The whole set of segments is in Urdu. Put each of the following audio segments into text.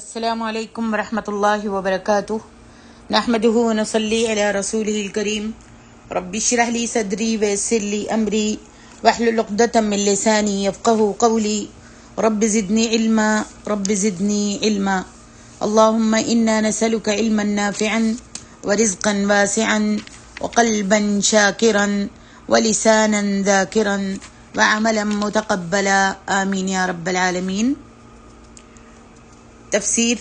السلام علیکم ورحمۃ اللہ وبرکاتہ نحمده ونصلی علی رسوله الکریم رب اشرح لی صدری ویسر لی امری واحلل عقدۃ من لسانی یفقهوا قولی رب زدنی علما اللهم انا نسألك علما نافعا ورزقا واسعا وقلبا شاکرا ولسانا ذاکرا وعملا متقبلا آمین یا رب العالمین۔ تفسیر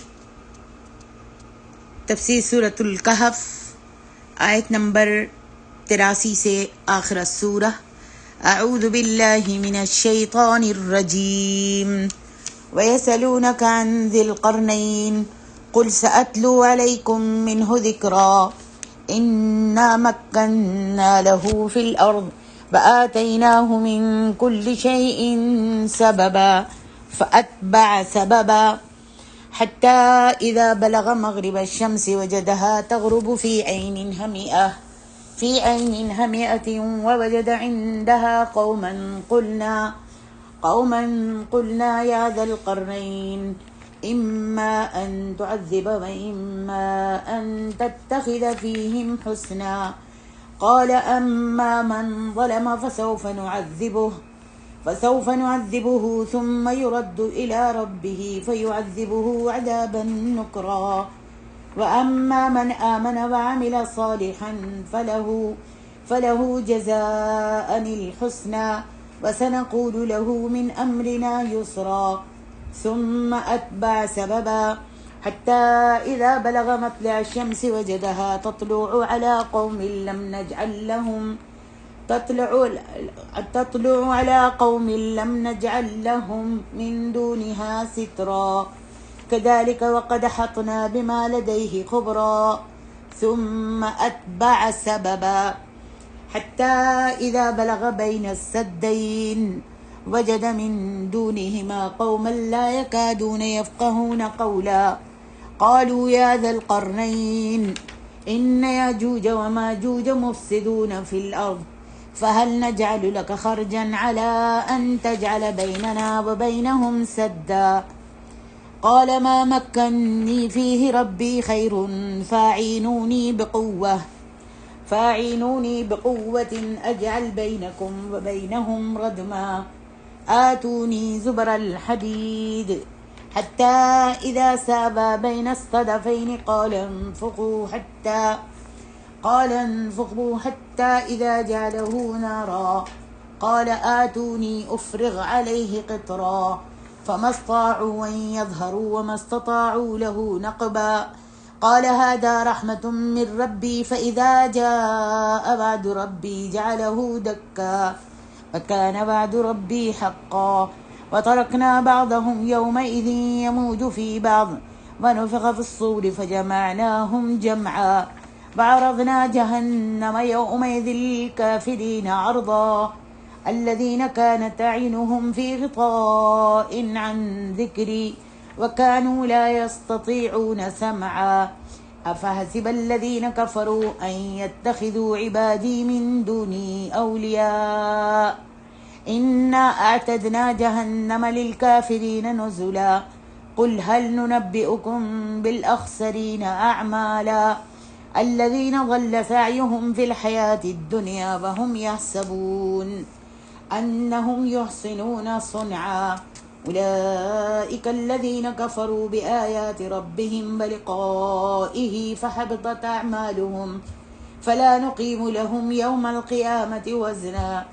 سورۃ الکہف آیت نمبر 83 سے آخر السورہ۔ اعوذ باللہ من الشیطان الرجیم ویسألونک عن ذی القرنین قل سأتلو علیکم منہ ذکرا انا مکننا له فی الارض وآتیناہ من کل شیء سببا فأتبع سببا حتى إذا بلغ مغرب الشمس وجدها تغرب في عين همئة ووجد عندها قوما قلنا يا ذا القرنين إما أن تعذب وإما أن تتخذ فيهم حسنا قال أما من ظلم فسوف نعذبه ثم يرد إلى ربه فيعذبه عذابا نكرا وأما من آمن وعمل صالحا فله جزاء الحسنى وسنقول له من أمرنا يسرا ثم أتبع سببا حتى إذا بلغ مطلع الشمس وجدها تطلع على قوم لم نجعل لهم من دونها سترا كذلك وقد أحطنا بما لديه خبرا ثم أتبع سببا حتى إذا بلغ بين السدين وجد من دونهما قوما لا يكادون يفقهون قولا قالوا يا ذا القرنين إن يأجوج وماجوج مفسدون في الأرض فهل نجعل لك خرجا على أن تجعل بيننا وبينهم سدا قال ما مكنني فيه ربي خير فاعينوني بقوة أجعل بينكم وبينهم ردما آتوني زبر الحديد حتى إذا سابا بين الصدفين قال انفخوا حتى إذا جعله نارا قال آتوني أفرغ عليه قطرا فما استطاعوا أن يظهروا وما استطاعوا له نقبا قال هذا رحمة من ربي فإذا جاء وعد ربي جعله دكا وكان وعد ربي حقا وتركنا بعضهم يومئذ يموج في بعض ونفخ في الصور فجمعناهم جمعا وعرضنا جهنم يومئذ للكافرين عرضا الذين كانت أعينهم في غطاء عن ذكري وكانوا لا يستطيعون سمعا أفحسب الذين كفروا أن يتخذوا عبادي من دوني أولياء إنا أعتدنا جهنم للكافرين نزلا قل هل ننبئكم بالأخسرين أعمالا الذين ضل سعيهم في الحياة الدنيا وهم يحسبون أنهم يحسنون صنعا أولئك الذين كفروا بآيات ربهم ولقائه فحبطت أعمالهم فلا نقيم لهم يوم القيامة وزنا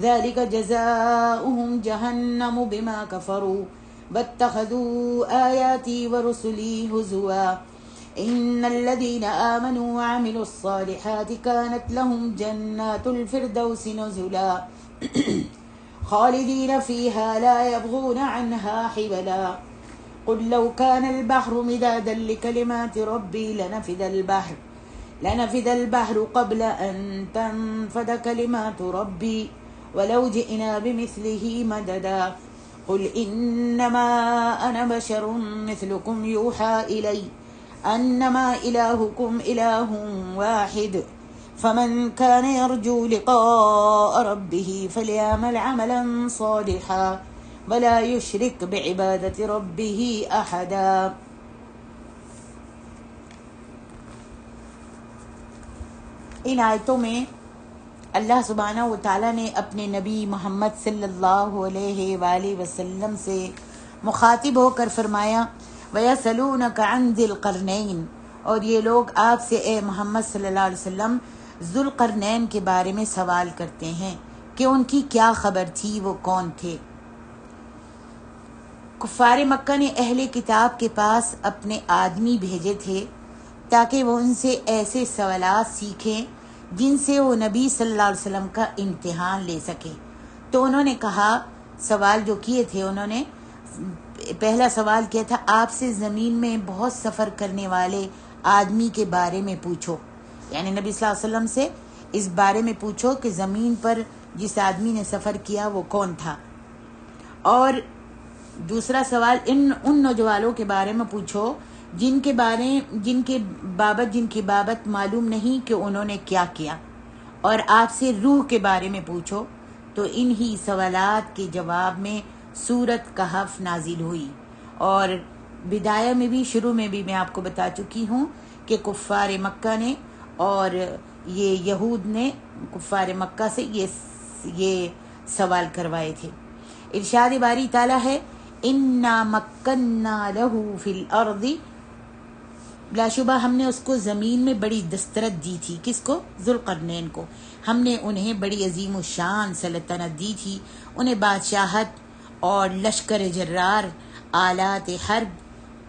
ذلك جزاؤهم جهنم بما كفروا واتخذوا آياتي ورسلي هزوا إن الذين آمنوا وعملوا الصالحات كانت لهم جنات الفردوس نزلا خالدين فيها لا يبغون عنها حولا قل لو كان البحر مدادا لكلمات ربي لنفد البحر قبل أن تنفد كلمات ربي ولو جئنا بمثله مددا قل إنما أنا بشر مثلكم يوحى إلي أنما إلهكم إله واحد فمن كان يرجو لقاء ربه فليعمل عملا صالحا ولا يشرك بعبادة ربه أحدا ان آیتوں میں اللہ سبحانہ و تعالیٰ نے اپنے نبی محمد صلی اللہ علیہ وآلہ وسلم سے مخاطب ہو کر فرمایا وَيَسْأَلُونَكَ عَنْ ذِي الْقَرْنَيْنِ، اور یہ لوگ آپ سے اے محمد صلی اللہ علیہ وسلم ذوالقرنین کے بارے میں سوال کرتے ہیں کہ ان کی کیا خبر تھی، وہ کون تھے۔ کفار مکہ نے اہل کتاب کے پاس اپنے آدمی بھیجے تھے تاکہ وہ ان سے ایسے سوالات سیکھیں جن سے وہ نبی صلی اللہ علیہ وسلم کا امتحان لے سکے۔ تو انہوں نے کہا، سوال جو کیے تھے، انہوں نے پہلا سوال کیا تھا آپ سے زمین میں بہت سفر کرنے والے آدمی کے بارے میں پوچھو، یعنی نبی صلی اللہ علیہ وسلم سے اس بارے میں پوچھو کہ زمین پر جس آدمی نے سفر کیا وہ کون تھا۔ اور دوسرا سوال ان نوجوانوں کے بارے میں پوچھو جن کی بابت معلوم نہیں کہ انہوں نے کیا کیا، اور آپ سے روح کے بارے میں پوچھو۔ تو انہی سوالات کے جواب میں سورت کہف نازل ہوئی، اور بدایہ میں بھی، شروع میں بھی میں آپ کو بتا چکی ہوں کہ کفار مکہ نے اور یہ یہود نے کفار مکہ سے یہ سوال کروائے تھے۔ ارشاد باری تعالیٰ ہے اِنَّا مَكَّنَّا لَهُ فِي الْأَرْضِ، بلا شبہ ہم نے اس کو زمین میں بڑی دسترت دی تھی۔ کس کو؟ ذوالقرنین کو۔ ہم نے انہیں بڑی عظیم الشان سلطنت دی تھی، انہیں بادشاہت اور لشکر جرار، آلات حرب،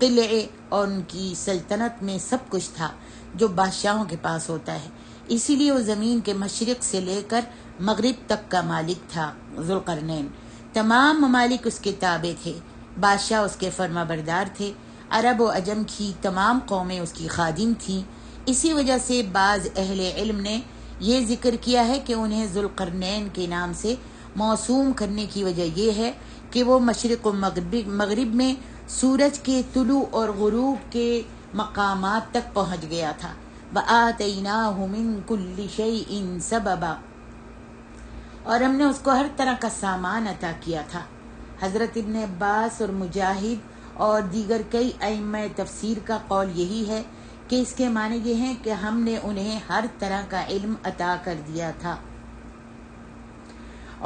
قلعے، اور ان کی سلطنت میں سب کچھ تھا جو بادشاہوں کے پاس ہوتا ہے۔ اسی لیے وہ زمین کے مشرق سے لے کر مغرب تک کا مالک تھا۔ ذوالقرنین تمام ممالک اس کے تابع تھے، بادشاہ اس کے فرما بردار تھے، عرب و عجم کی تمام قومیں اس کی خادم تھیں۔ اسی وجہ سے بعض اہل علم نے یہ ذکر کیا ہے کہ انہیں ذوالقرنین کے نام سے موسوم کرنے کی وجہ یہ ہے کہ وہ مشرق و مغرب میں سورج کے طلوع اور غروب کے مقامات تک پہنچ گیا تھا۔ وَآتَيْنَاهُ مِن كُلِّ شَيْءٍ سَبَبًا، اور ہم نے اس کو ہر طرح کا سامان عطا کیا تھا۔ حضرت ابن عباس اور مجاہد اور دیگر کئی ائمہ تفسیر کا قول یہی ہے کہ اس کے معنی یہ ہیں کہ ہم نے انہیں ہر طرح کا علم عطا کر دیا تھا۔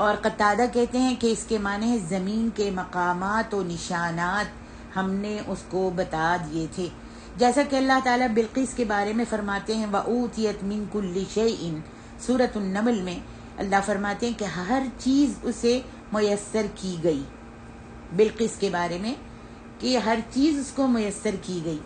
اور قتادہ کہتے ہیں کہ اس کے معنی ہے زمین کے مقامات و نشانات ہم نے اس کو بتا دیے تھے، جیسا کہ اللہ تعالیٰ بلقیس کے بارے میں فرماتے ہیں وَأُوتِيَتْ مِن كُلِّ شَيْءٍ، سورۃ النمل میں اللہ فرماتے ہیں کہ ہر چیز اسے میسر کی گئی۔ بلقیس کے بارے میں کہ ہر چیز اس کو میسر کی گئی،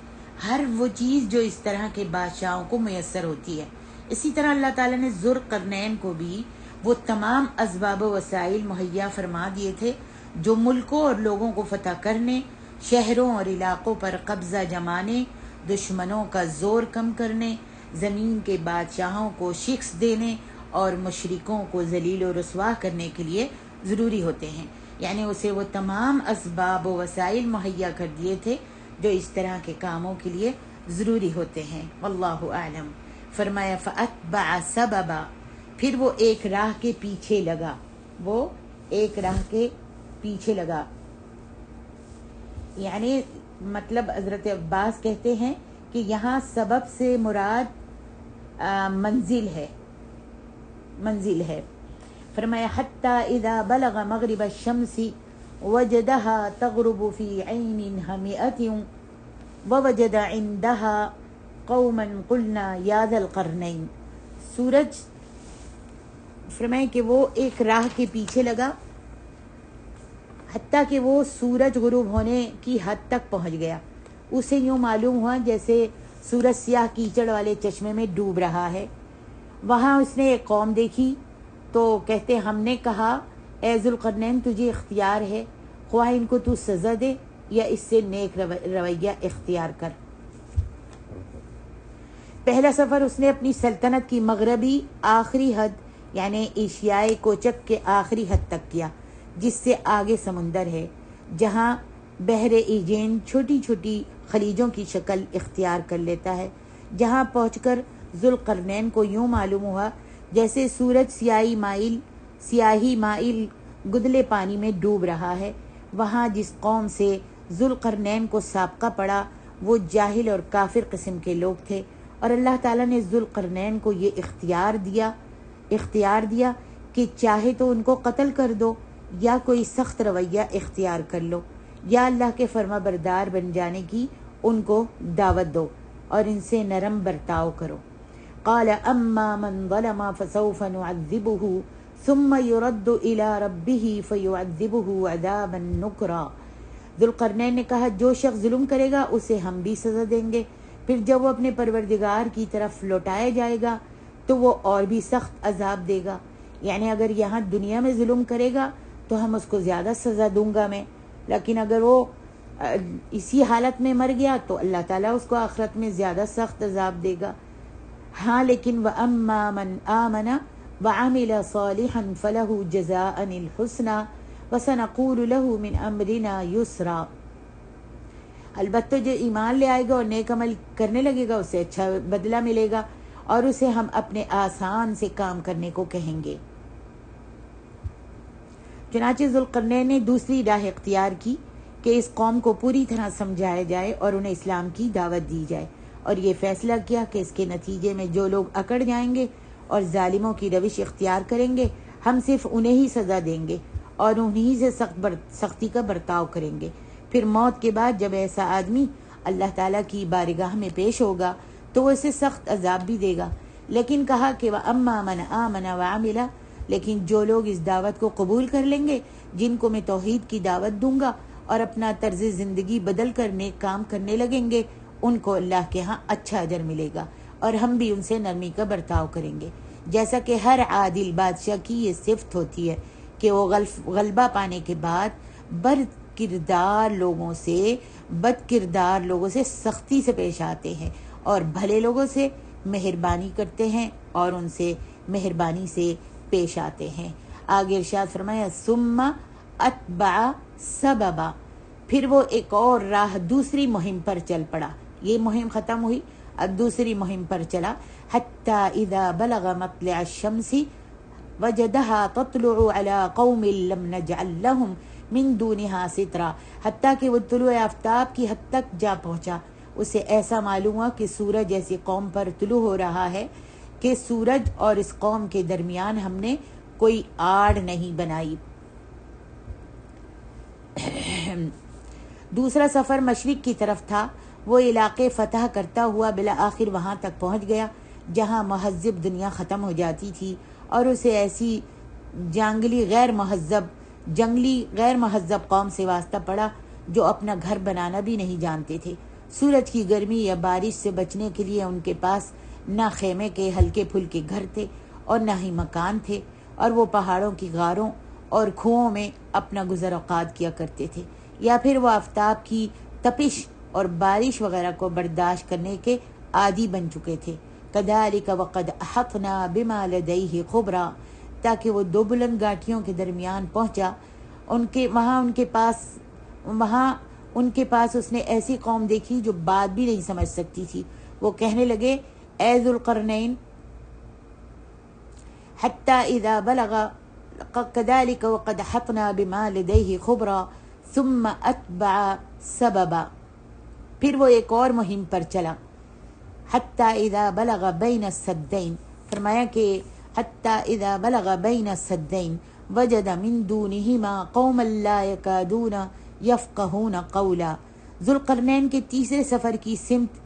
ہر وہ چیز جو اس طرح کے بادشاہوں کو میسر ہوتی ہے۔ اسی طرح اللہ تعالیٰ نے ذوالقرنین کو بھی وہ تمام اسباب و وسائل مہیا فرما دیے تھے جو ملکوں اور لوگوں کو فتح کرنے، شہروں اور علاقوں پر قبضہ جمانے، دشمنوں کا زور کم کرنے، زمین کے بادشاہوں کو شکست دینے اور مشرکوں کو ذلیل و رسوا کرنے کے لیے ضروری ہوتے ہیں۔ یعنی اسے وہ تمام اسباب و وسائل مہیا کر دیے تھے جو اس طرح کے کاموں کے لیے ضروری ہوتے ہیں۔ واللہ اعلم۔ فرمایا فَأَتْبَعَ سَبَبًا، پھر وہ ایک راہ کے پیچھے لگا، وہ ایک راہ کے پیچھے لگا، یعنی مطلب حضرت عباس کہتے ہیں کہ یہاں سبب سے مراد منزل ہے۔ فرمایا حتی اذا بلغ مغرب الشمس وجدها تغرب في عین حمیئة ووجد عندها قوما قلنا یا ذا القرنین، سورج فرمائے کہ وہ ایک راہ کے پیچھے لگا حتیٰ کہ وہ سورج غروب ہونے کی حد تک پہنچ گیا۔ اسے یوں معلوم ہوا جیسے سورج سیاہ کیچڑ والے چشمے میں ڈوب رہا ہے۔ وہاں اس نے ایک قوم دیکھی تو کہتے ہم نے کہا اے ذوالقرنین تجھے اختیار ہے، خواہ ان کو تو سزا دے یا اس سے نیک رویہ اختیار کر۔ پہلا سفر اس نے اپنی سلطنت کی مغربی آخری حد یعنی ایشیائے کوچک کے آخری حد تک کیا، جس سے آگے سمندر ہے، جہاں بحر ایجین چھوٹی چھوٹی خلیجوں کی شکل اختیار کر لیتا ہے۔ جہاں پہنچ کر ذوالقرنین کو یوں معلوم ہوا جیسے سورج سیاہی مائل گدلے پانی میں ڈوب رہا ہے۔ وہاں جس قوم سے ذوالقرنین کو سابقہ پڑا وہ جاہل اور کافر قسم کے لوگ تھے، اور اللہ تعالیٰ نے ذوالقرنین کو یہ اختیار دیا کہ چاہے تو ان کو قتل کر دو یا کوئی سخت رویہ اختیار کر لو، یا اللہ کے فرما بردار بن جانے کی ان کو دعوت دو اور ان سے نرم برتاؤ کرو۔ قال اما من ظلم فسوف نعذبه ثم يرد الى ربه فيعذبه عذابا نكرا۔ ذوالقرنین نے کہا جو شخص ظلم کرے گا اسے ہم بھی سزا دیں گے، پھر جب وہ اپنے پروردگار کی طرف لوٹایا جائے گا تو وہ اور بھی سخت عذاب دے گا۔ یعنی اگر یہاں دنیا میں ظلم کرے گا تو ہم اس کو زیادہ سزا دوں گا میں، لیکن اگر وہ اسی حالت میں مر گیا تو اللہ تعالیٰ اس کو آخرت میں زیادہ سخت عذاب دے گا۔ ہاں لیکن وَأَمَّا مَنْ آمَنَ وَعَمِلَ صَالِحًا فَلَهُ جَزَاءً الْحُسْنَى وَسَنَقُولُ لَهُ مِنْ أَمْرِنَا يُسْرًا۔ البتہ جو ایمان لے آئے گا اور نیک عمل کرنے لگے گا اسے اچھا بدلہ ملے گا اور اسے ہم اپنے آسان سے کام کرنے کو کہیں گے۔ چنانچہ ذوالقرنین نے دوسری راہ اختیار کی کہ اس قوم کو پوری طرح سمجھایا جائے اور انہیں اسلام کی دعوت دی جائے، اور یہ فیصلہ کیا کہ اس کے نتیجے میں جو لوگ اکڑ جائیں گے اور ظالموں کی روش اختیار کریں گے ہم صرف انہیں ہی سزا دیں گے اور انہیں سے سختی کا برتاؤ کریں گے۔ پھر موت کے بعد جب ایسا آدمی اللہ تعالیٰ کی بارگاہ میں پیش ہوگا تو وہ اسے سخت عذاب بھی دے گا۔ لیکن کہا کہ وَأَمَّا مَنْ آمَنَ وَعَمِلَ، لیکن جو لوگ اس دعوت کو قبول کر لیں گے، جن کو میں توحید کی دعوت دوں گا اور اپنا طرز زندگی بدل کر نیک کام کرنے لگیں گے، ان کو اللہ کے ہاں اچھا اجر ملے گا اور ہم بھی ان سے نرمی کا برتاؤ کریں گے۔ جیسا کہ ہر عادل بادشاہ کی یہ صفت ہوتی ہے کہ وہ غلبہ پانے کے بعد بد کردار لوگوں سے سختی سے پیش آتے ہیں اور بھلے لوگوں سے مہربانی کرتے ہیں اور ان سے مہربانی سے پیش آتے ہیں۔ آگے ارشاد فرمایا ثم اتبع سببا، پھر وہ ایک اور راہ دوسری مہم پر چل پڑا۔ یہ مہم ختم ہوئی، اب دوسری مہم پر چلا۔ حتی اذا بلغ مطلع الشمس وجدها تطلع على قوم لم نجعل لهم من دونها سترا، حتیٰ کہ وہ طلوع آفتاب کی حد تک جا پہنچا، اسے ایسا معلوم ہوا کہ سورج ایسی قوم پر طلوع ہو رہا ہے کہ سورج اور اس قوم کے درمیان ہم نے کوئی آڑ نہیں بنائی۔ دوسرا سفر مشرق کی طرف تھا، وہ علاقے فتح کرتا ہوا بالآخر وہاں تک پہنچ گیا جہاں مہذب دنیا ختم ہو جاتی تھی، اور اسے ایسی جنگلی غیر مہذب قوم سے واسطہ پڑا جو اپنا گھر بنانا بھی نہیں جانتے تھے۔ سورج کی گرمی یا بارش سے بچنے کے لیے ان کے پاس نہ خیمے کے ہلکے پھلکے گھر تھے اور نہ ہی مکان تھے، اور وہ پہاڑوں کی غاروں اور کھوؤں میں اپنا گزر اوقات کیا کرتے تھے، یا پھر وہ آفتاب کی تپش اور بارش وغیرہ کو برداشت کرنے کے عادی بن چکے تھے۔ کذالک وقد احطنا بما لدیہ خبرا، تاکہ وہ دو بلند گاٹیوں کے درمیان پہنچا، وہاں ان کے پاس اس نے ایسی قوم دیکھی جو بات بھی نہیں سمجھ سکتی تھی۔ وہ کہنے لگے اے ذوالقرنین، حتی اذا بلغ کذالک وقد احطنا بما لدیہ خبرا ثم اتبع سببا، پھر وہ ایک اور مہم پر چلا۔ حتی اذا بلغ بین السدین، فرمایا کہ حتی اذا بلغ بین السدین وجد من دونہما قوما لا یکادون یفقہون قولا۔ ذوالقرنین کے تیسرے سفر کی سمت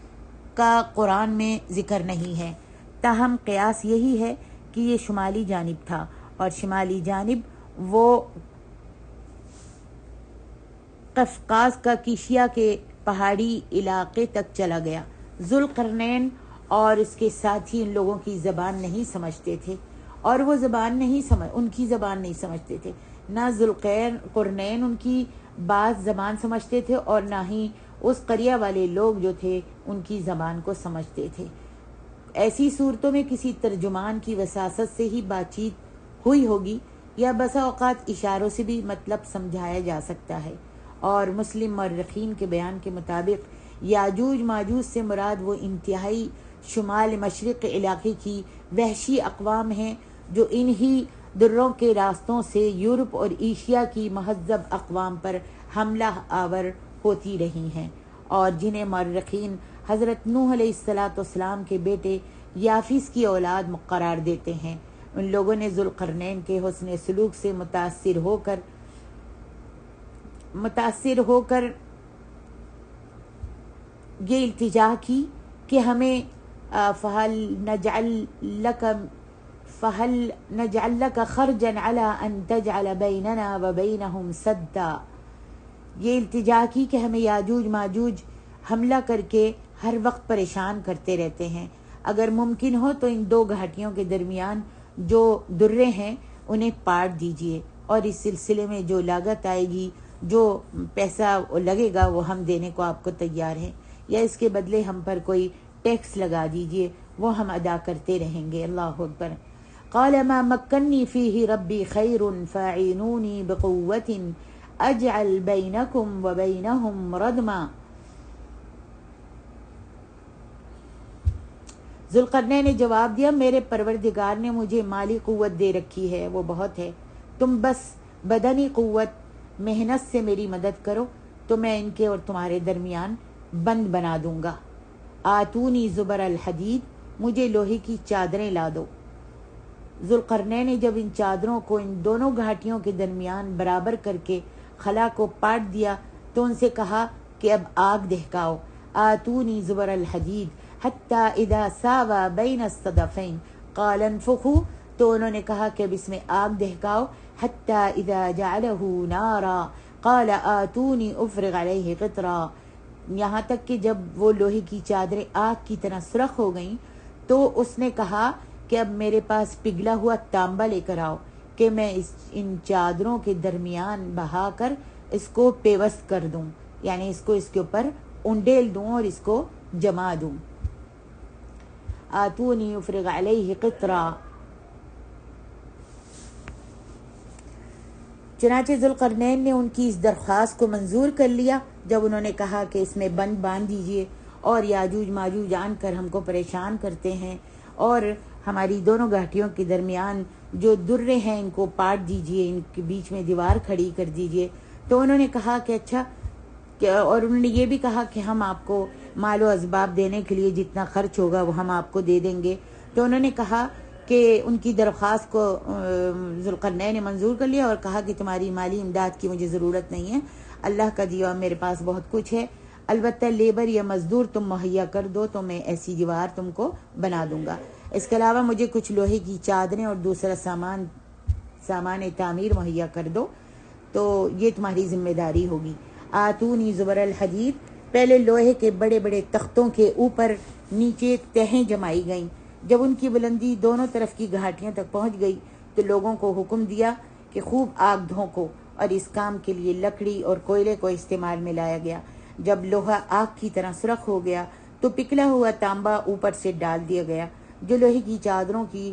کا قرآن میں ذکر نہیں ہے، تاہم قیاس یہی ہے کہ یہ شمالی جانب تھا، اور شمالی جانب وہ قفقاز کا کیشیا کے پہاڑی علاقے تک چلا گیا۔ ذوالقرنین اور اس کے ساتھی ان لوگوں کی زبان نہیں سمجھتے تھے، اور وہ ان کی زبان نہیں سمجھتے تھے، نہ ذوالقرنین ان کی بات زبان سمجھتے تھے اور نہ ہی اس قریہ والے لوگ جو تھے ان کی زبان کو سمجھتے تھے۔ ایسی صورتوں میں کسی ترجمان کی وساطت سے ہی بات چیت ہوئی ہوگی، یا بسا اوقات اشاروں سے بھی مطلب سمجھایا جا سکتا ہے۔ اور مسلم مورخین کے بیان کے مطابق یاجوج ماجوج سے مراد وہ انتہائی شمال مشرق علاقے کی وحشی اقوام ہیں جو انہی دروں کے راستوں سے یورپ اور ایشیا کی مہذب اقوام پر حملہ آور ہوتی رہی ہیں، اور جنہیں مورخین حضرت نوح علیہ السلام کے بیٹے یافیس کی اولاد قرار دیتے ہیں۔ ان لوگوں نے ذوالقرنین کے حسن سلوک سے متاثر ہو کر یہ التجا کی کہ ہمیں فہل نجعل لك خرجا على ان تجعل بیننا وبینہم سدا، یہ التجا کی کہ ہمیں یاجوج ماجوج حملہ کر کے ہر وقت پریشان کرتے رہتے ہیں، اگر ممکن ہو تو ان دو گھاٹیوں کے درمیان جو درے ہیں انہیں پاٹ دیجئے، اور اس سلسلے میں جو لاگت آئے گی، جو پیسہ لگے گا، وہ ہم دینے کو آپ کو تیار ہیں، یا اس کے بدلے ہم پر کوئی ٹیکس لگا دیجئے، وہ ہم ادا کرتے رہیں گے۔ اللہ اکبر۔ قال ما مکنی فیہ ربی خیر فاعینونی بقوت اجعل بینکم وبینہم ردما۔ ذوالقرنین نے جواب دیا، میرے پروردگار نے مجھے مالی قوت دے رکھی ہے، وہ بہت ہے، تم بس بدنی قوت محنت سے میری مدد کرو تو میں ان کے اور تمہارے درمیان بند بنا دوں گا۔ آتونی زبر الحدید، مجھے لوہے کی چادریں لا دو۔ ذوالقرنین نے جب ان چادروں کو ان دونوں گھاٹیوں کے درمیان برابر کر کے خلا کو پاٹ دیا تو ان سے کہا کہ اب آگ دہکاؤ۔ آتونی زبر الحدید حتی اذا ساوا بین الصدفین قال انفخوا، تو انہوں نے کہا کہ اب اس میں آگ دہکاؤ۔ حتی اذا جعلہ نارا قال آتونی افرغ علیہ قطرا، یہاں تک کہ جب وہ لوہے کی چادریں آگ کی طرح سرخ ہو گئیں تو اس نے کہا کہ اب میرے پاس پگھلا ہوا تانبا لے کر آؤ کہ میں ان چادروں کے درمیان بہا کر اس کو پیوست کر دوں، یعنی اس کے اوپر انڈیل دوں اور اس کو جما دوں۔ آتونی افرغ علیہ قطرا۔ چنانچہ ذوالقرنین نے ان کی اس درخواست کو منظور کر لیا جب انہوں نے کہا کہ اس میں بند باندھ دیجئے، اور یاجوج ماجوج آن کر ہم کو پریشان کرتے ہیں، اور ہماری دونوں گھاٹیوں کے درمیان جو درے ہیں ان کو پاٹ دیجئے، ان کے بیچ میں دیوار کھڑی کر دیجئے۔ تو انہوں نے کہا کہ اچھا، اور انہوں نے یہ بھی کہا کہ ہم آپ کو مال و اسباب دینے کے لیے جتنا خرچ ہوگا وہ ہم آپ کو دے دیں گے۔ تو انہوں نے کہا کہ ان کی درخواست کو ذوالقرنین نے منظور کر لیا اور کہا کہ تمہاری مالی امداد کی مجھے ضرورت نہیں ہے، اللہ کا دیا میرے پاس بہت کچھ ہے، البتہ لیبر یا مزدور تم مہیا کر دو تو میں ایسی دیوار تم کو بنا دوں گا، اس کے علاوہ مجھے کچھ لوہے کی چادریں اور دوسرا سامان تعمیر مہیا کر دو، تو یہ تمہاری ذمہ داری ہوگی۔ آتونی زبر الحدید، پہلے لوہے کے بڑے بڑے تختوں کے اوپر نیچے تہیں جمائی گئیں، جب ان کی بلندی دونوں طرف کی گھاٹیاں تک پہنچ گئی تو لوگوں کو حکم دیا کہ خوب آگ دھونکو، اور اس کام کے لیے لکڑی اور کوئلے کو استعمال میں لایا گیا۔ جب لوہا آگ کی طرح سرخ ہو گیا تو پکھلا ہوا تانبا اوپر سے ڈال دیا گیا جو لوہے کی چادروں کی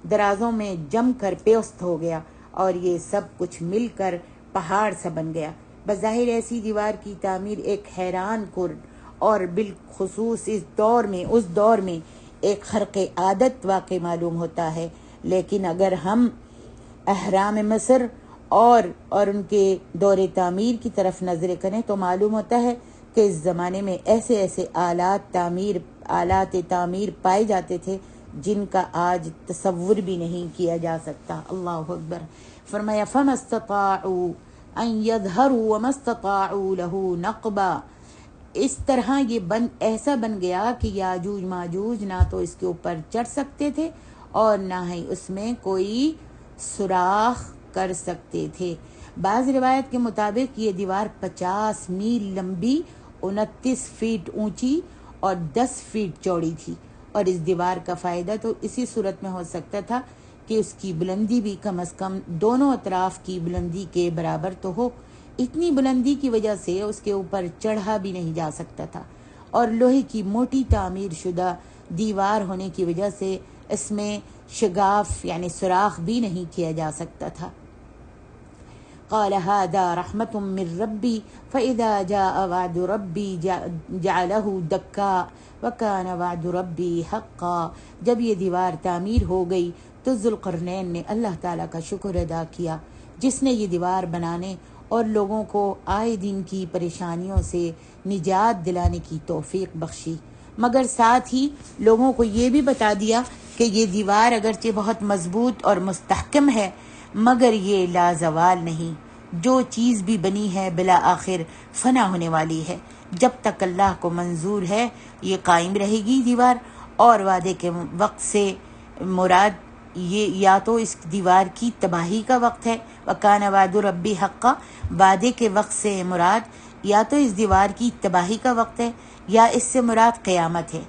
درازوں میں جم کر پیوست ہو گیا، اور یہ سب کچھ مل کر پہاڑ سا بن گیا۔ بظاہر ایسی دیوار کی تعمیر ایک حیران کن اور بالخصوص اس دور میں ایک خرق عادت واقع معلوم ہوتا ہے، لیکن اگر ہم اہرام مصر اور ان کے دور تعمیر کی طرف نظر کریں تو معلوم ہوتا ہے کہ اس زمانے میں ایسے آلات تعمیر پائے جاتے تھے جن کا آج تصور بھی نہیں کیا جا سکتا۔ اللہ اکبر۔ فرمایا فَمَا اسْتَطَاعُوا أَن يَظْهَرُوا وَمَا اسْتَطَاعُوا لَهُ نَقْبًا، اس طرح یہ ایسا بن گیا کہ یاجوج ماجوج نہ تو اس کے اوپر چڑھ سکتے تھے اور نہ ہی اس میں کوئی سوراخ کر سکتے تھے۔ بعض روایت کے مطابق یہ دیوار 50 میل لمبی، 29 فیٹ اونچی اور 10 فیٹ چوڑی تھی، اور اس دیوار کا فائدہ تو اسی صورت میں ہو سکتا تھا کہ اس کی بلندی بھی کم از کم دونوں اطراف کی بلندی کے برابر تو ہو۔ اتنی بلندی کی وجہ سے اس کے اوپر چڑھا بھی نہیں جا سکتا تھا، اور لوہے کی موٹی تعمیر شدہ دیوار ہونے کی وجہ سے اس میں شگاف یعنی سوراخ بھی نہیں کیا جا سکتا تھا۔ قال هذا رحمة من ربی فإذا جاء وعد ربی جعله دکا وكان وعد ربی حقا، جب یہ دیوار تعمیر ہو گئی تو ذوالقرنین نے اللہ تعالیٰ کا شکر ادا کیا جس نے یہ دیوار بنانے اور لوگوں کو آئے دن کی پریشانیوں سے نجات دلانے کی توفیق بخشی، مگر ساتھ ہی لوگوں کو یہ بھی بتا دیا کہ یہ دیوار اگرچہ بہت مضبوط اور مستحکم ہے مگر یہ لازوال نہیں، جو چیز بھی بنی ہے بالآخر فنا ہونے والی ہے، جب تک اللہ کو منظور ہے یہ قائم رہے گی دیوار۔ اور وعدے کے وقت سے مراد یہ یا تو اس دیوار کی تباہی کا وقت ہے، وَكَانَ وَعْدُ رَبِّ حَقًّا، وعدے کے وقت سے مراد یا تو اس دیوار کی تباہی کا وقت ہے یا اس سے مراد قیامت ہے،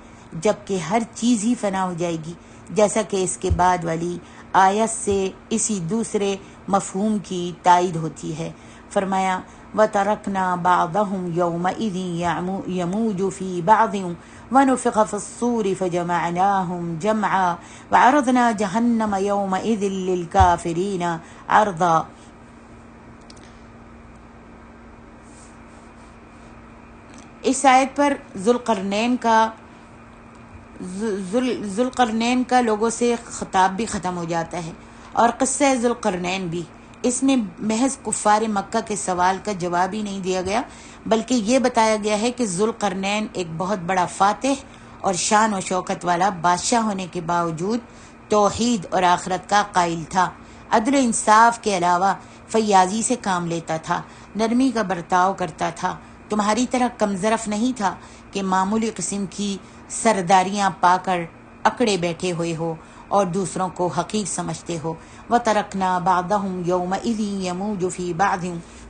جبکہ ہر چیز ہی فنا ہو جائے گی، جیسا کہ اس کے بعد والی آیت سے اسی دوسرے مفہوم کی تائید ہوتی ہے۔ فرمایا وَتَرَكْنَا بَعْضَهُمْ يَوْمَئِذٍ يَمُوجُ فِي بَعْضٍ وَنُفِخَ فِي الصُّورِ فَجَمَعْنَاهُمْ جَمْعًا وَعَرَضْنَا جَهَنَّمَ يَوْمَئِذٍ لِلْكَافِرِينَ عَرْضًا۔ اس آیت پر ذوالقرنین کا لوگوں سے خطاب بھی ختم ہو جاتا ہے، اور قصہ ذوالقرنین بھی۔ اس میں محض کفار مکہ کے سوال کا جواب ہی نہیں دیا گیا، بلکہ یہ بتایا گیا ہے کہ ذوالقرنین ایک بہت بڑا فاتح اور شان و شوکت والا بادشاہ ہونے کے باوجود توحید اور آخرت کا قائل تھا، عدل و انصاف کے علاوہ فیاضی سے کام لیتا تھا، نرمی کا برتاؤ کرتا تھا، تمہاری طرح کمظرف نہیں تھا کہ معمولی قسم کی سرداریاں پا کر اکڑے بیٹھے ہوئے ہو اور دوسروں کو حقیر سمجھتے ہو۔ وَتَرَكْنَا بَعْضَهُمْ يَوْمَئِذٍ يَمُوجُ فِي بَعْضٍ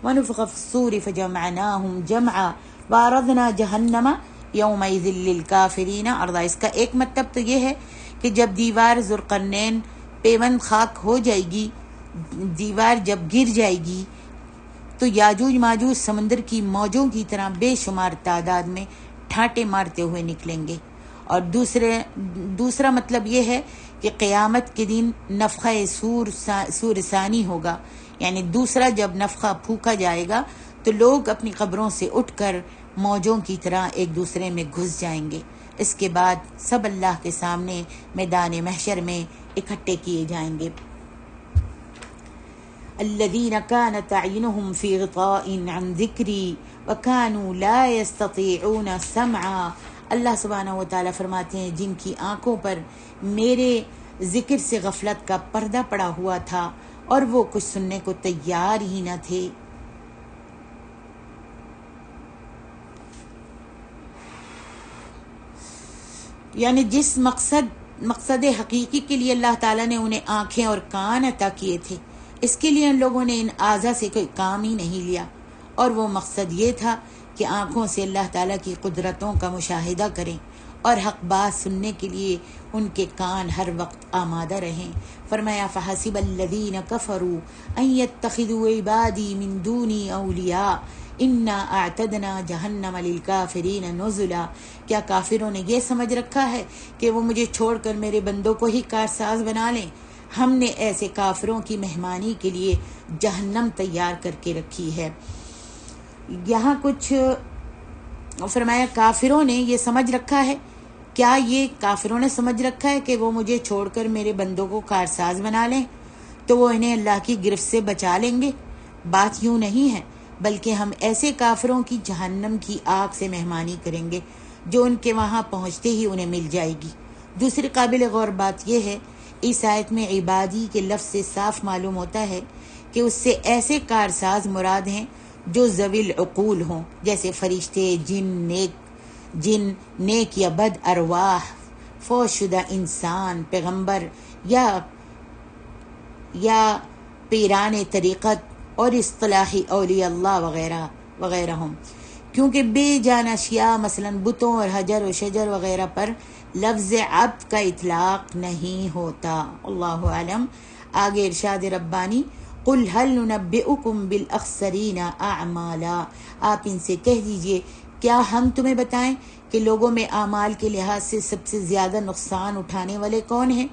وَنُفِخَ فِي الصُّورِ فَجَمَعْنَاهُمْ جَمْعًا وَعَرَضْنَا جَهَنَّمَ يَوْمَئِذٍ لِلْكَافِرِينَ عَرْضًا۔ اس کا ایک مطلب تو یہ ہے کہ جب دیوار ذوالقرنین پیوند خاک ہو جائے گی، دیوار جب گر جائے گی تو یاجوج ماجوج سمندر کی موجوں کی طرح بے شمار تعداد میں ٹھانٹے مارتے ہوئے نکلیں گے۔ اور دوسرا مطلب یہ ہے کہ قیامت کے دن نفخہ سور ثانی ہوگا، یعنی دوسرا جب نفخہ پھونکا جائے گا تو لوگ اپنی قبروں سے اٹھ کر موجوں کی طرح ایک دوسرے میں گھس جائیں گے۔ اس کے بعد سب اللہ کے سامنے میدان محشر میں اکٹھے کیے جائیں گے۔ الذين كانت أعينهم في غطاء عن ذكري وكانوا لا يستطيعون سمعا۔ اللہ سبحانہ و تعالیٰ فرماتے ہیں جن کی آنکھوں پر میرے ذکر سے غفلت کا پردہ پڑا ہوا تھا اور وہ کچھ سننے کو تیار ہی نہ تھے۔ یعنی جس مقصد حقیقی کے لیے اللہ تعالیٰ نے انہیں آنکھیں اور کان عطا کیے تھے، اس کے لیے ان لوگوں نے ان اعضاء سے کوئی کام ہی نہیں لیا، اور وہ مقصد یہ تھا کہ آنکھوں سے اللہ تعالیٰ کی قدرتوں کا مشاہدہ کریں اور حق بات سننے کے لیے ان کے کان ہر وقت آمادہ رہیں۔ فرمایا فحسب الذین کفروا ان یتخذوا عبادی من دونی اولیاء انا اعتدنا جہنم للکافرین نزلا۔ کیا کافروں نے یہ سمجھ رکھا ہے کہ وہ مجھے چھوڑ کر میرے بندوں کو ہی کارساز بنا لیں؟ ہم نے ایسے کافروں کی مہمانی کے لیے جہنم تیار کر کے رکھی ہے۔ یہاں کچھ فرمایا کافروں نے یہ سمجھ رکھا ہے، کیا یہ کافروں نے سمجھ رکھا ہے کہ وہ مجھے چھوڑ کر میرے بندوں کو کارساز بنا لیں تو وہ انہیں اللہ کی گرفت سے بچا لیں گے؟ بات یوں نہیں ہے، بلکہ ہم ایسے کافروں کی جہنم کی آگ سے مہمانی کریں گے جو ان کے وہاں پہنچتے ہی انہیں مل جائے گی۔ دوسری قابل غور بات یہ ہے، اس آیت میں عبادی کے لفظ سے صاف معلوم ہوتا ہے کہ اس سے ایسے کارساز مراد ہیں جو ذوی العقول ہوں، جیسے فرشتے، جن نیک یا بد ارواح، فوت شدہ انسان، پیغمبر یا پیران طریقت اور اصطلاحی اولیاء اللہ وغیرہ وغیرہ ہوں، کیونکہ بے جان اشیاء مثلا بتوں اور حجر و شجر وغیرہ پر لفظ عبد کا اطلاق نہیں ہوتا۔ اللہ عالم۔ آگے ارشاد ربانی قل هل ننبئکم بالاخسرین اعمالا، آپ ان سے کہہ دیجئے کیا ہم تمہیں بتائیں کہ لوگوں میں اعمال کے لحاظ سے سب سے زیادہ نقصان اٹھانے والے کون ہیں؟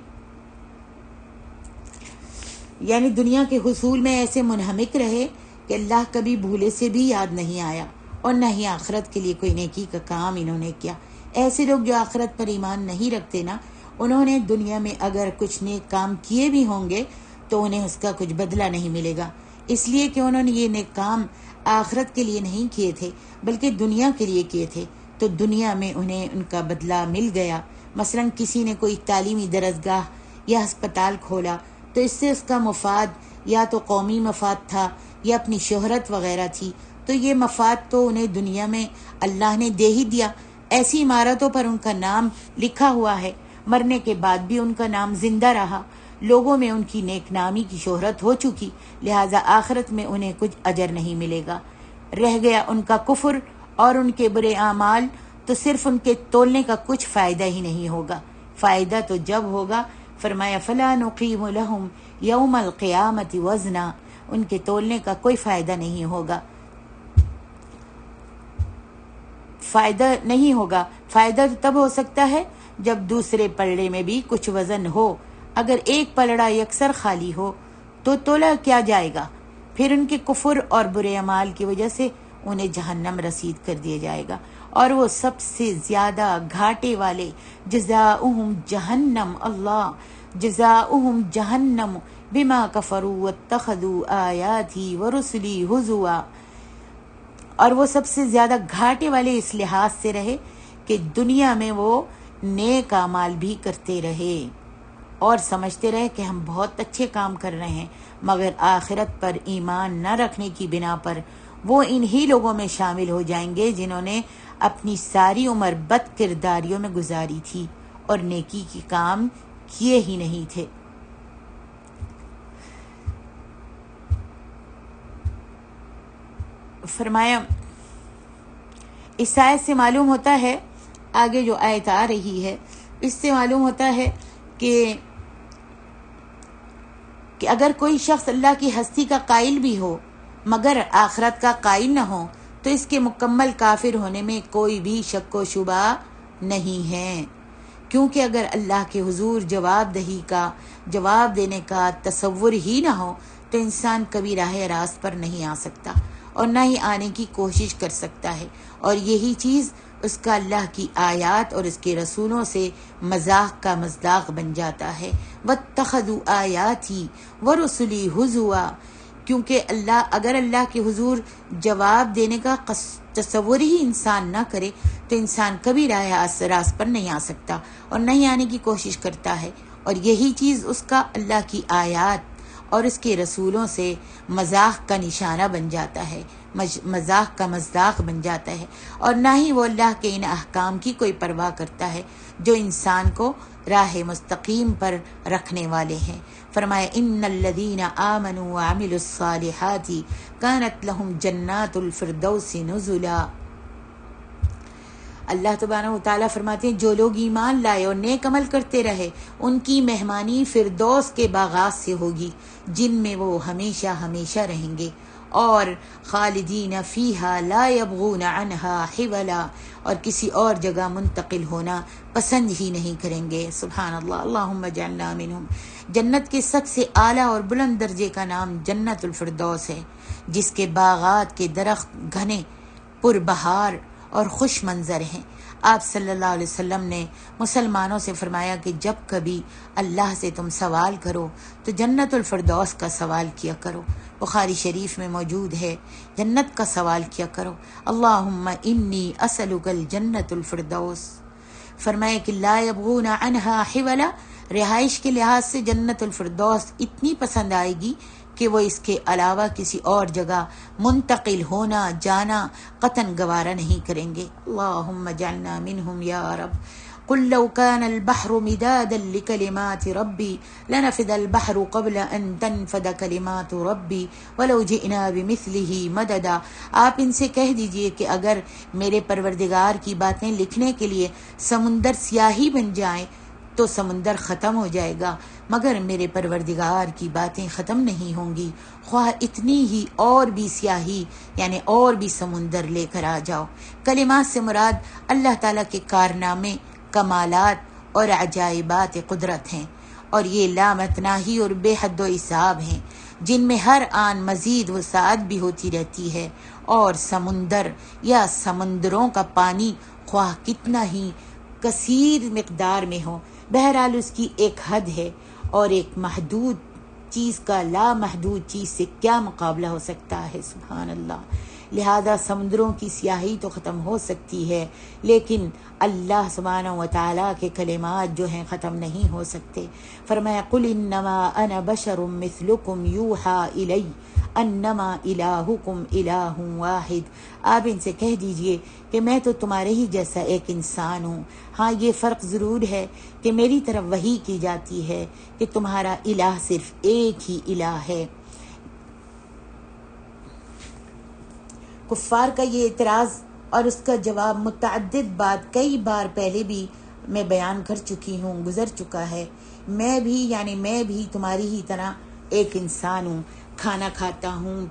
یعنی دنیا کے حصول میں ایسے منہمک رہے کہ اللہ کبھی بھولے سے بھی یاد نہیں آیا، اور نہ ہی آخرت کے لیے کوئی نیکی کا کام انہوں نے کیا۔ ایسے لوگ جو آخرت پر ایمان نہیں رکھتے نا، انہوں نے دنیا میں اگر کچھ نیک کام کیے بھی ہوں گے تو انہیں اس کا کچھ بدلہ نہیں ملے گا، اس لیے کہ انہوں نے یہ نیک کام آخرت کے لیے نہیں کیے تھے بلکہ دنیا کے لیے کیے تھے، تو دنیا میں انہیں ان کا بدلہ مل گیا۔ مثلا کسی نے کوئی تعلیمی درسگاہ یا ہسپتال کھولا تو اس سے اس کا مفاد یا تو قومی مفاد تھا یا اپنی شہرت وغیرہ تھی، تو یہ مفاد تو انہیں دنیا میں اللہ نے دے ہی دیا۔ ایسی عمارتوں پر ان کا نام لکھا ہوا ہے، مرنے کے بعد بھی ان کا نام زندہ رہا، لوگوں میں ان کی نیک نامی کی شہرت ہو چکی، لہٰذا آخرت میں انہیں کچھ اجر نہیں ملے گا۔ رہ گیا ان کا کفر اور ان کے برے اعمال، تو صرف ان کے تولنے کا کچھ فائدہ ہی نہیں ہوگا۔ فائدہ تو جب ہوگا، فرمایا فَلَا نُقِيمُ لَهُمْ يَوْمَ الْقِيَامَةِ وَزْنًا، ان کے تولنے کا کوئی فائدہ نہیں ہوگا۔ فائدہ تب ہو سکتا ہے جب دوسرے پلڑے میں بھی کچھ وزن ہو۔ اگر ایک پلڑا یکسر خالی ہو تو تولا کیا جائے گا؟ پھر ان کے کفر اور برے اعمال کی وجہ سے انہیں جہنم رسید کر دیا جائے گا، اور وہ سب سے زیادہ گھاٹے والے جزاؤہم جہنم، اللہ جزاؤہم جہنم بما کفروا واتخذوا آیاتی ورسلی ہزوا، اور وہ سب سے زیادہ گھاٹے والے اس لحاظ سے رہے کہ دنیا میں وہ نیک اعمال بھی کرتے رہے اور سمجھتے رہے کہ ہم بہت اچھے کام کر رہے ہیں، مگر آخرت پر ایمان نہ رکھنے کی بنا پر وہ انہی لوگوں میں شامل ہو جائیں گے جنہوں نے اپنی ساری عمر بد کرداریوں میں گزاری تھی اور نیکی کی کام کیے ہی نہیں تھے۔ فرمایا اس آیت سے معلوم ہوتا ہے، آگے جو آیت آ رہی ہے اس سے معلوم ہوتا ہے کہ اگر کوئی شخص اللہ کی ہستی کا قائل بھی ہو مگر آخرت کا قائل نہ ہو تو اس کے مکمل کافر ہونے میں کوئی بھی شک و شبہ نہیں ہے، کیونکہ اگر اللہ کے حضور جواب دینے کا تصور ہی نہ ہو تو انسان کبھی راہ راست پر نہیں آ سکتا اور نہ ہی آنے کی کوشش کر سکتا ہے، اور یہی چیز اس کا اللہ کی آیات اور اس کے رسولوں سے مذاق کا مصداق بن جاتا ہے۔ وَاتَّخَذُوا آیَاتِي وَرُسُلِي هُزُوًا، کیونکہ اگر اللہ کے حضور جواب دینے کا تصور ہی انسان نہ کرے تو انسان کبھی راہ راست پر نہیں آ سکتا اور نہیں آنے کی کوشش کرتا ہے، اور یہی چیز اس کا اللہ کی آیات اور اس کے رسولوں سے مذاق کا نشانہ بن جاتا ہے، مذاق کا مصداق بن جاتا ہے، اور نہ ہی وہ اللہ کے ان احکام کی کوئی پرواہ کرتا ہے جو انسان کو راہ مستقیم پر رکھنے والے ہیں۔ فرمایا ان الذین آمنوا وعملوا الصالحات کانت لہم جنات الفردوس نزلا۔ اللہ تبارک و تعالیٰ فرماتے ہیں جو لوگ ایمان لائے اور نیک عمل کرتے رہے ان کی مہمانی فردوس کے باغات سے ہوگی جن میں وہ ہمیشہ ہمیشہ رہیں گے، اور خالدین فیہا لا یبغون عنہا حولا، اور کسی اور جگہ منتقل ہونا پسند ہی نہیں کریں گے۔ سبحان اللہ، اللہم اجعلنا منہم۔ جنت کے سب سے اعلیٰ اور بلند درجے کا نام جنت الفردوس ہے، جس کے باغات کے درخت گھنے پربہار اور خوش منظر ہیں۔ آپ صلی اللہ علیہ وسلم نے مسلمانوں سے فرمایا کہ جب کبھی اللہ سے تم سوال کرو تو جنت الفردوس کا سوال کیا کرو۔ بخاری شریف میں موجود ہے، جنت کا سوال کیا کرو، اللہم انی اسألک الجنت الفردوس۔ فرمایا کہ لا یبغون عنہا حولا، رہائش کے لحاظ سے جنت الفردوس اتنی پسند آئے گی کہ وہ اس کے علاوہ کسی اور جگہ منتقل ہونا جانا قطعاً گوارا نہیں کریں گے۔ اللہم اجعلنا منہم یا رب۔ قل لو كان البحر مدادا لكلمات ربي لنفد البحر قبل ان تنفد كلمات ربي ولو جئنا بمثله مددا۔ آپ ان سے کہہ دیجئے کہ اگر میرے پروردگار کی باتیں لکھنے کے لیے سمندر سیاہی بن جائیں تو سمندر ختم ہو جائے گا، مگر میرے پروردگار کی باتیں ختم نہیں ہوں گی، خواہ اتنی ہی اور بھی سیاہی یعنی اور بھی سمندر لے کر آ جاؤ۔ کلمات سے مراد اللہ تعالیٰ کے کارنامے، کمالات اور عجائبات قدرت ہیں، اور یہ لامتناہی اور بے حد و حساب ہیں جن میں ہر آن مزید وسعت بھی ہوتی رہتی ہے، اور سمندر یا سمندروں کا پانی خواہ کتنا ہی کثیر مقدار میں ہو، بہرحال اس کی ایک حد ہے اور ایک محدود چیز کا لامحدود چیز سے کیا مقابلہ ہو سکتا ہے؟ سبحان اللہ۔ لہذا سمندروں کی سیاہی تو ختم ہو سکتی ہے، لیکن اللہ سبحانہ و تعالیٰ کے کلمات جو ہیں ختم نہیں ہو سکتے۔ فرمایا قل انما انا بشر مثلکم یوحا الی انما الہکم الہ واحد۔ آپ ان سے کہہ دیجئے کہ میں تو تمہارے ہی جیسا ایک انسان ہوں، ہاں یہ فرق ضرور ہے کہ میری طرف وحی کی جاتی ہے کہ تمہارا الہ صرف ایک ہی الہ ہے۔ کفار کا یہ اعتراض اور اس کا جواب متعدد بات کئی بار پہلے بھی میں بیان کر چکی ہوں، گزر چکا ہے۔ میں بھی تمہاری ہی طرح ایک انسان ہوں، کھانا کھاتا ہوں،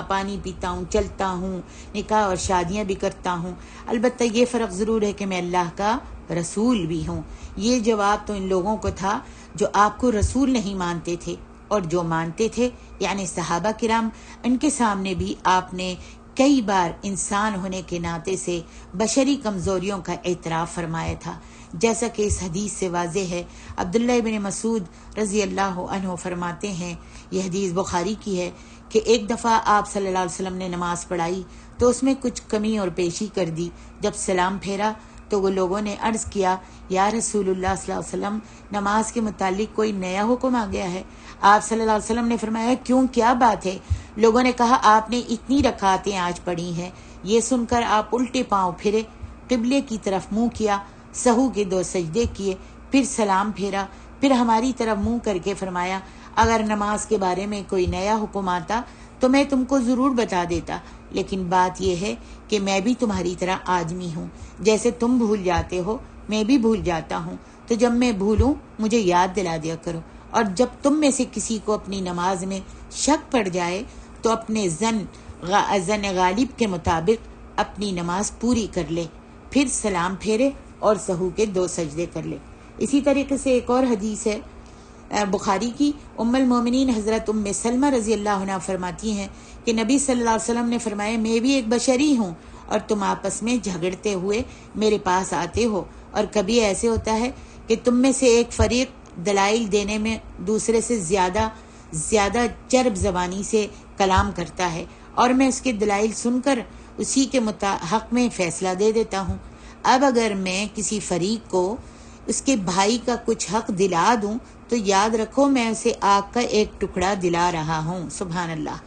پانی پیتا ہوں، چلتا ہوں، نکاح اور شادیاں بھی کرتا ہوں، البتہ یہ فرق ضرور ہے کہ میں اللہ کا رسول بھی ہوں۔ یہ جواب تو ان لوگوں کو تھا جو آپ کو رسول نہیں مانتے تھے، اور جو مانتے تھے یعنی صحابہ کرام، ان کے سامنے بھی آپ نے کئی بار انسان ہونے کے ناطے سے بشری کمزوریوں کا اعتراف فرمایا تھا، جیسا کہ اس حدیث سے واضح ہے۔ عبداللہ بن مسعود رضی اللہ عنہ فرماتے ہیں، یہ حدیث بخاری کی ہے، کہ ایک دفعہ آپ صلی اللہ علیہ وسلم نے نماز پڑھائی تو اس میں کچھ کمی اور پیشی کر دی۔ جب سلام پھیرا تو وہ لوگوں نے عرض کیا، یا رسول اللہ صلی اللہ علیہ وسلم، نماز کے متعلق کوئی نیا حکم آ گیا ہے؟ آپ صلی اللہ علیہ وسلم نے فرمایا، کیوں، کیا بات ہے؟ لوگوں نے کہا، آپ نے اتنی رکعتیں آج پڑھی ہیں۔ یہ سن کر آپ الٹے پاؤں پھرے، قبلے کی طرف منہ کیا، سہو کے 2 سجدے کیے، پھر سلام پھیرا، پھر ہماری طرف منہ کر کے فرمایا، اگر نماز کے بارے میں کوئی نیا حکم آتا تو میں تم کو ضرور بتا دیتا، لیکن بات یہ ہے کہ میں بھی تمہاری طرح آدمی ہوں، جیسے تم بھول جاتے ہو میں بھی بھول جاتا ہوں، تو جب میں بھولوں مجھے یاد دلا دیا کرو، اور جب تم میں سے کسی کو اپنی نماز میں شک پڑ جائے تو اپنے زن غالب کے مطابق اپنی نماز پوری کر لے، پھر سلام پھیرے اور سہو کے 2 سجدے کر لے۔ اسی طریقے سے ایک اور حدیث ہے بخاری کی، ام المومنین حضرت ام سلمہ رضی اللہ عنہ فرماتی ہیں کہ نبی صلی اللہ علیہ وسلم نے فرمایا، میں بھی ایک بشری ہوں اور تم آپس میں جھگڑتے ہوئے میرے پاس آتے ہو، اور کبھی ایسے ہوتا ہے کہ تم میں سے ایک فریق دلائل دینے میں دوسرے سے زیادہ چرب زبانی سے کلام کرتا ہے، اور میں اس کے دلائل سن کر اسی کے حق میں فیصلہ دے دیتا ہوں۔ اب اگر میں کسی فریق کو اس کے بھائی کا کچھ حق دلا دوں تو یاد رکھو میں اسے آگ کا ایک ٹکڑا دلا رہا ہوں۔ سبحان اللہ۔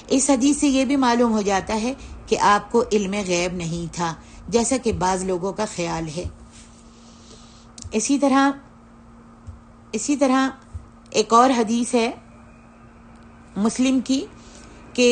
اس حدیث سے یہ بھی معلوم ہو جاتا ہے کہ آپ کو علم غیب نہیں تھا، جیسا کہ بعض لوگوں کا خیال ہے۔ اسی طرح ایک اور حدیث ہے مسلم کی کہ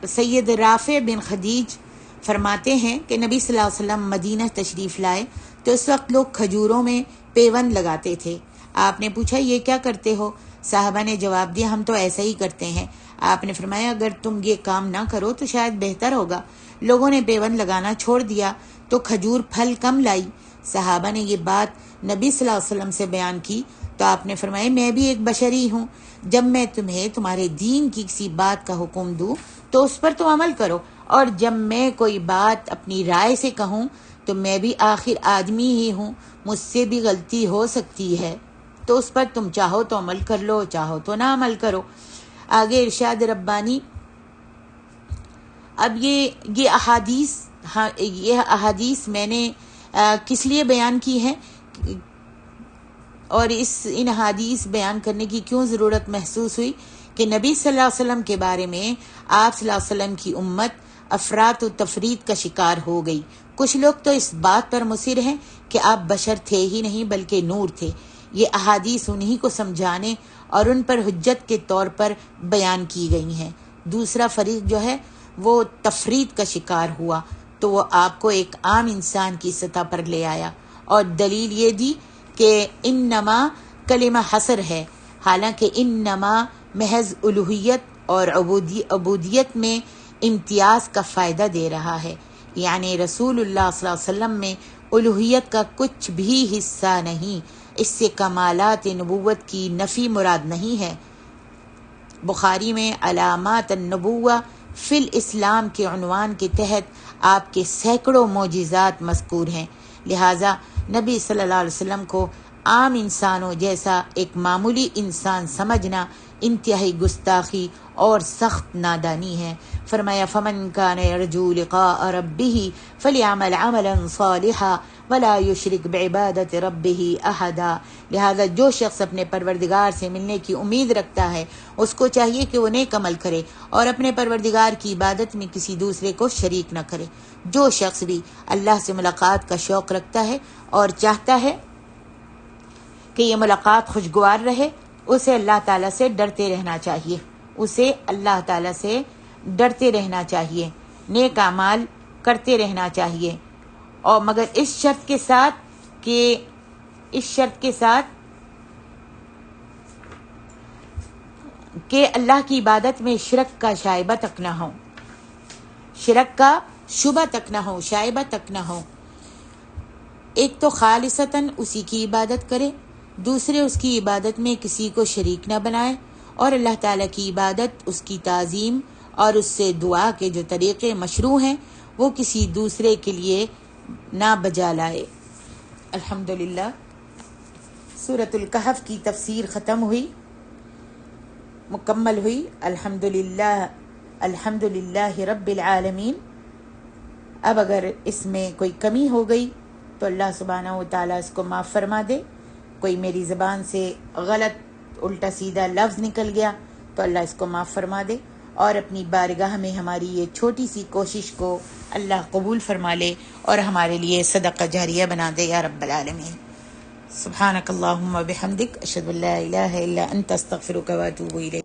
سید رافع بن خدیج فرماتے ہیں کہ نبی صلی اللہ علیہ وسلم مدینہ تشریف لائے تو اس وقت لوگ کھجوروں میں پیوند لگاتے تھے۔ آپ نے پوچھا، یہ کیا کرتے ہو؟ صحابہ نے جواب دیا، ہم تو ایسا ہی کرتے ہیں۔ آپ نے فرمایا، اگر تم یہ کام نہ کرو تو شاید بہتر ہوگا۔ لوگوں نے پیوند لگانا چھوڑ دیا تو کھجور پھل کم لائی۔ صحابہ نے یہ بات نبی صلی اللہ علیہ وسلم سے بیان کی تو آپ نے فرمایا، میں بھی ایک بشری ہوں، جب میں تمہیں تمہارے دین کی کسی بات کا حکم دوں تو اس پر تم عمل کرو، اور جب میں کوئی بات اپنی رائے سے کہوں تو میں بھی آخر آدمی ہی ہوں، مجھ سے بھی غلطی ہو سکتی ہے، تو اس پر تم چاہو تو عمل کر لو، چاہو تو نہ عمل کرو۔ آگے ارشاد ربانی۔ اب یہ احادیث میں نے کس لیے بیان کی ہے اور ان احادیث بیان کرنے کی کیوں ضرورت محسوس ہوئی کہ نبی صلی اللہ علیہ وسلم کے بارے میں آپ صلی اللہ علیہ وسلم کی امت افراط و تفرید کا شکار ہو گئی۔ کچھ لوگ تو اس بات پر مصر ہیں کہ آپ بشر تھے ہی نہیں بلکہ نور تھے۔ یہ احادیث انہی کو سمجھانے اور ان پر حجت کے طور پر بیان کی گئی ہیں۔ دوسرا فریق جو ہے وہ تفرید کا شکار ہوا تو وہ آپ کو ایک عام انسان کی سطح پر لے آیا اور دلیل یہ دی کہ انما کلمہ حصر ہے، حالانکہ انما محض الوہیت اور عبودیت میں امتیاز کا فائدہ دے رہا ہے، یعنی رسول اللہ صلی اللہ علیہ وسلم میں الوہیت کا کچھ بھی حصہ نہیں، اس سے کمالات نبوت کی نفی مراد نہیں ہے۔ بخاری میں علامات النبوہ فی الاسلام کے عنوان کے تحت آپ کے سینکڑوں معجزات مذکور ہیں، لہٰذا نبی صلی اللہ علیہ وسلم کو عام انسانوں جیسا ایک معمولی انسان سمجھنا انتہائی گستاخی اور سخت نادانی ہے۔ فرمایا فمن کان یرجو لقاء ربہ فلیعمل عملا صالحا ولا یشرک بعبادت ربہ احدا، لہذا جو شخص اپنے پروردگار سے ملنے کی امید رکھتا ہے اس کو چاہیے کہ وہ نیک عمل کرے اور اپنے پروردگار کی عبادت میں کسی دوسرے کو شریک نہ کرے۔ جو شخص بھی اللہ سے ملاقات کا شوق رکھتا ہے اور چاہتا ہے کہ یہ ملاقات خوشگوار رہے، اسے اللہ تعالیٰ سے ڈرتے رہنا چاہیے، اسے اللہ تعالیٰ سے ڈرتے رہنا چاہیے، نیک اعمال کرتے رہنا چاہیے، اور مگر اس شرط کے ساتھ کہ اللہ کی عبادت میں شرک کا شائبہ تک نہ ہو، شرک کا شبہ تک نہ ہو، شائبہ تک نہ ہو۔ ایک تو خالصتاً اسی کی عبادت کرے، دوسرے اس کی عبادت میں کسی کو شریک نہ بنائے، اور اللہ تعالیٰ کی عبادت، اس کی تعظیم اور اس سے دعا کے جو طریقے مشروع ہیں وہ کسی دوسرے کے لیے نہ بجا لائے۔ الحمدللہ سورۃ الکہف کی تفسیر ختم ہوئی، مکمل ہوئی۔ الحمدللہ رب العالمین۔ اب اگر اس میں کوئی کمی ہو گئی تو اللہ سبحانہ و تعالیٰ اس کو معاف فرما دے، کوئی میری زبان سے غلط الٹا سیدھا لفظ نکل گیا تو اللہ اس کو معاف فرما دے، اور اپنی بارگاہ میں ہماری یہ چھوٹی سی کوشش کو اللہ قبول فرما لے اور ہمارے لیے صدقہ جاریہ بنا دے یا رب العالمین۔ سبحانک اللہم و بحمدک، اشہد ان لا الہ الا انت، استغفرک و اتوب الیک۔